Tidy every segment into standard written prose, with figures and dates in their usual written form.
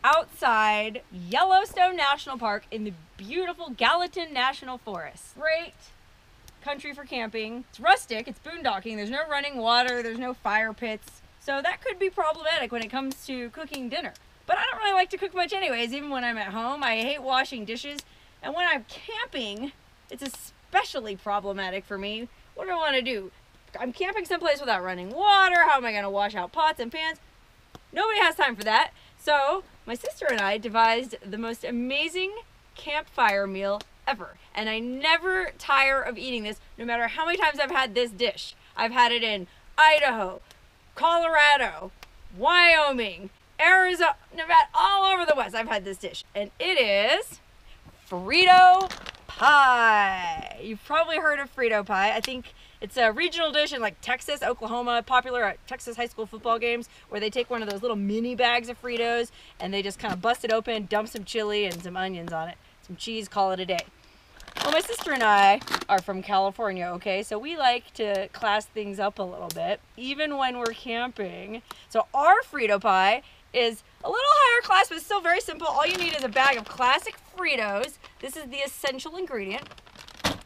outside Yellowstone National Park in the beautiful Gallatin National Forest. Great country for camping. It's rustic, it's boondocking, there's no running water, there's no fire pits. So that could be problematic when it comes to cooking dinner. But I don't really like to cook much anyways, even when I'm at home. I hate washing dishes. And when I'm camping, it's especially problematic for me. What do I want to do? I'm camping someplace without running water. How am I going to wash out pots and pans? Nobody has time for that. So my sister and I devised the most amazing campfire meal ever. And I never tire of eating this, no matter how many times I've had this dish. I've had it in Idaho, Colorado, Wyoming, Arizona, Nevada, all over the West. I've had this dish. And it is FRITO pie. You've probably heard of FRITO pie. I think it's a regional dish in like Texas, Oklahoma, popular at Texas high school football games, where they take one of those little mini bags of Fritos and they just kind of bust it open, dump some chili and some onions on it, some cheese, call it a day. Well, my sister and I are from California, okay? So we like to class things up a little bit, even when we're camping. So our FRITO pie is a little higher class, but still very simple. All you need is a bag of classic Fritos. This is the essential ingredient.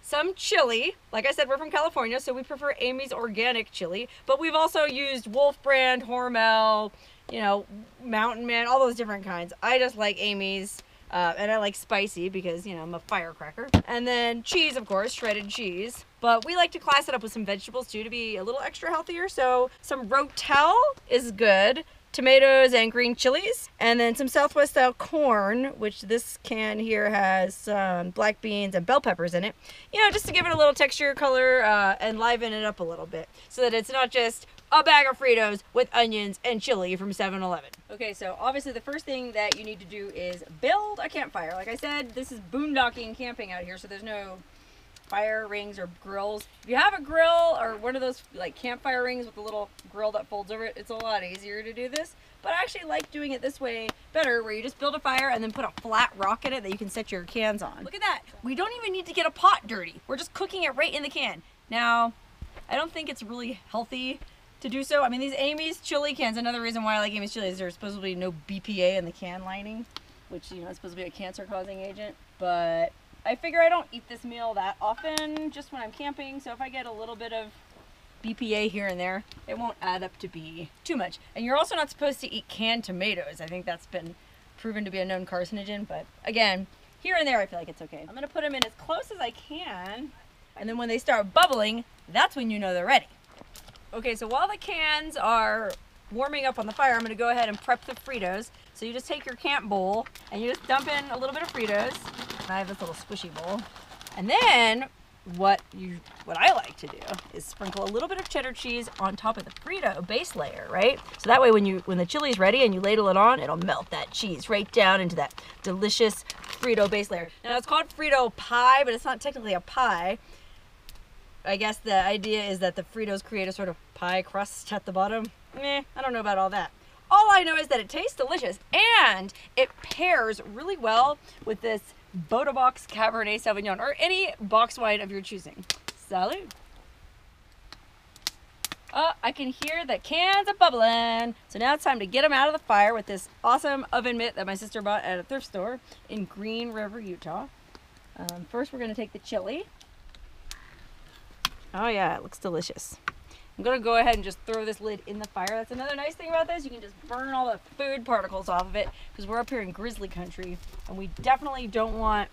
Some chili. Like I said, we're from California, so we prefer Amy's organic chili. But we've also used Wolf brand, Hormel, you know, Mountain Man, all those different kinds. I just like Amy's. And I like spicy because, you know, I'm a firecracker. And then cheese, of course, shredded cheese. But we like to class it up with some vegetables too to be a little extra healthier. So some rotel is good. Tomatoes and green chilies, and then some Southwest style corn, which this can here has some black beans and bell peppers in it, you know, just to give it a little texture, color, and liven it up a little bit, so that it's not just a bag of Fritos with onions and chili from 7-Eleven. Okay, so obviously the first thing that you need to do is build a campfire. Like I said, this is boondocking camping out here, so there's no fire rings or grills. If you have a grill or one of those like campfire rings with a little grill that folds over it, it's a lot easier to do this. But I actually like doing it this way better, where you just build a fire and then put a flat rock in it that you can set your cans on. Look at that. We don't even need to get a pot dirty. We're just cooking it right in the can. Now, I don't think it's really healthy to do so. I mean, these Amy's chili cans, another reason why I like Amy's chili is there's supposed to be no BPA in the can lining, which, you know, is supposed to be a cancer-causing agent. But I figure I don't eat this meal that often, just when I'm camping, so if I get a little bit of BPA here and there, it won't add up to be too much. And you're also not supposed to eat canned tomatoes. I think that's been proven to be a known carcinogen, but again, here and there I feel like it's okay. I'm gonna put them in as close as I can, and then when they start bubbling, that's when you know they're ready. Okay, so while the cans are warming up on the fire, I'm gonna go ahead and prep the Fritos. So you just take your camp bowl and you just dump in a little bit of Fritos. I have this little squishy bowl. And then what I like to do is sprinkle a little bit of cheddar cheese on top of the Frito base layer, right? So that way when the chili is ready and you ladle it on, it'll melt that cheese right down into that delicious Frito base layer. Now it's called FRITO pie, but it's not technically a pie. I guess the idea is that the Fritos create a sort of pie crust at the bottom. I don't know about all that. All I know is that it tastes delicious and it pairs really well with this Box Cabernet Sauvignon or any box wine of your choosing. Salud. Oh, I can hear the cans are bubbling. So now it's time to get them out of the fire with this awesome oven mitt that my sister bought at a thrift store in Green River, Utah. First we're going to take the chili. Oh yeah, it looks delicious. I'm gonna go ahead and just throw this lid in the fire. That's another nice thing about this. You can just burn all the food particles off of it because we're up here in grizzly country and we definitely don't want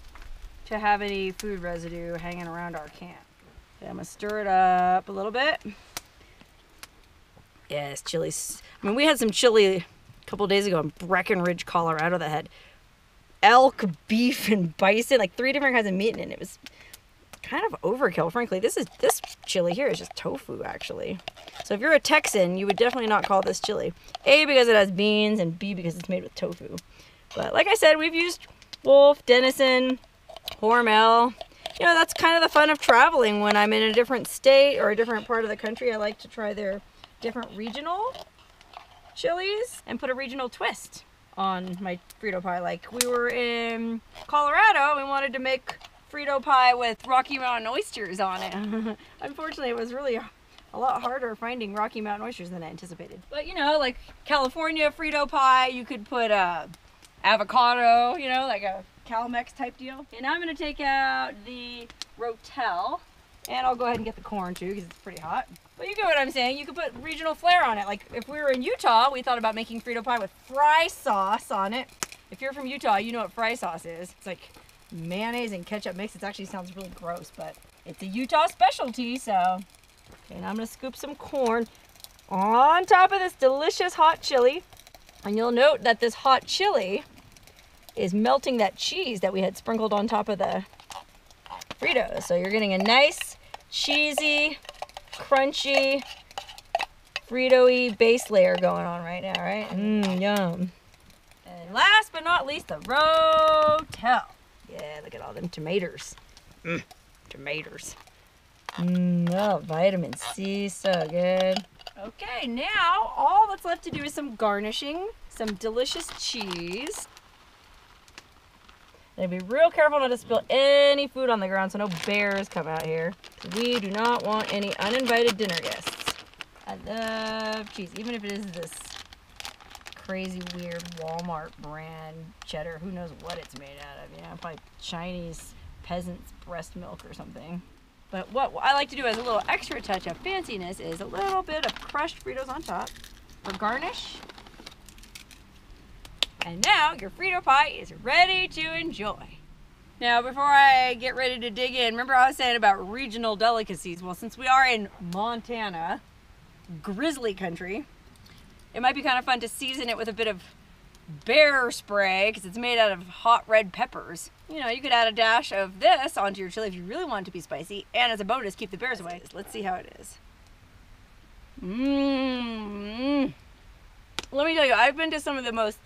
to have any food residue hanging around our camp. Okay, I'm gonna stir it up a little bit. Yes, chili's. I mean, we had some chili a couple days ago in Breckenridge, Colorado that had elk, beef, and bison, like 3 different kinds of meat in it. It was kind of overkill, frankly. This chili here is just tofu, actually. So if you're a Texan, you would definitely not call this chili. A, because it has beans, and B, because it's made with tofu. But like I said, we've used Wolf, Denison, Hormel. You know, that's kind of the fun of traveling. When I'm in a different state or a different part of the country, I like to try their different regional chilies and put a regional twist on my FRITO pie. Like we were in Colorado, we wanted to make FRITO pie with Rocky Mountain oysters on it. Unfortunately, it was really a lot harder finding Rocky Mountain oysters than I anticipated. But you know, like California FRITO pie, you could put avocado, you know, like a Cal-Mex type deal. And now I'm gonna take out the rotel, and I'll go ahead and get the corn too, because it's pretty hot. But you get what I'm saying. You could put regional flair on it. Like if we were in Utah, we thought about making Frito pie with fry sauce on it. If you're from Utah, you know what fry sauce is. It's like mayonnaise and ketchup mix. It actually sounds really gross, but it's a Utah specialty, so. Okay, now I'm gonna scoop some corn on top of this delicious hot chili. And you'll note that this hot chili is melting that cheese that we had sprinkled on top of the Fritos. So you're getting a nice, cheesy, crunchy, Frito-y base layer going on right now, right? Yum. And last but not least, the rotel. Yeah, look at all them tomatoes. Tomatoes. Oh, vitamin C, so good. Okay, now all that's left to do is some garnishing, some delicious cheese. And be real careful not to spill any food on the ground so no bears come out here. We do not want any uninvited dinner guests. I love cheese, even if it is this crazy, weird Walmart brand cheddar. Who knows what it's made out of, you know, probably Chinese peasant's breast milk or something. But what I like to do as a little extra touch of fanciness is a little bit of crushed Fritos on top for garnish. And now your Frito pie is ready to enjoy. Now, before I get ready to dig in, remember I was saying about regional delicacies? Well, since we are in Montana, grizzly country, it might be kind of fun to season it with a bit of bear spray because it's made out of hot red peppers. You know, you could add a dash of this onto your chili if you really want it to be spicy, and as a bonus, keep the bears away. Let's see how it is. Let me tell you, I've been to some of the most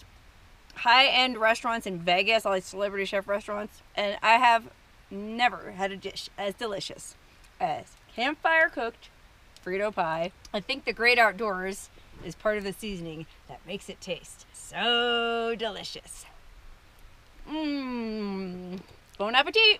high-end restaurants in Vegas, all these celebrity chef restaurants, and I have never had a dish as delicious as Campfire cooked Frito pie. I think the great outdoors is part of the seasoning that makes it taste so delicious. Bon appetit!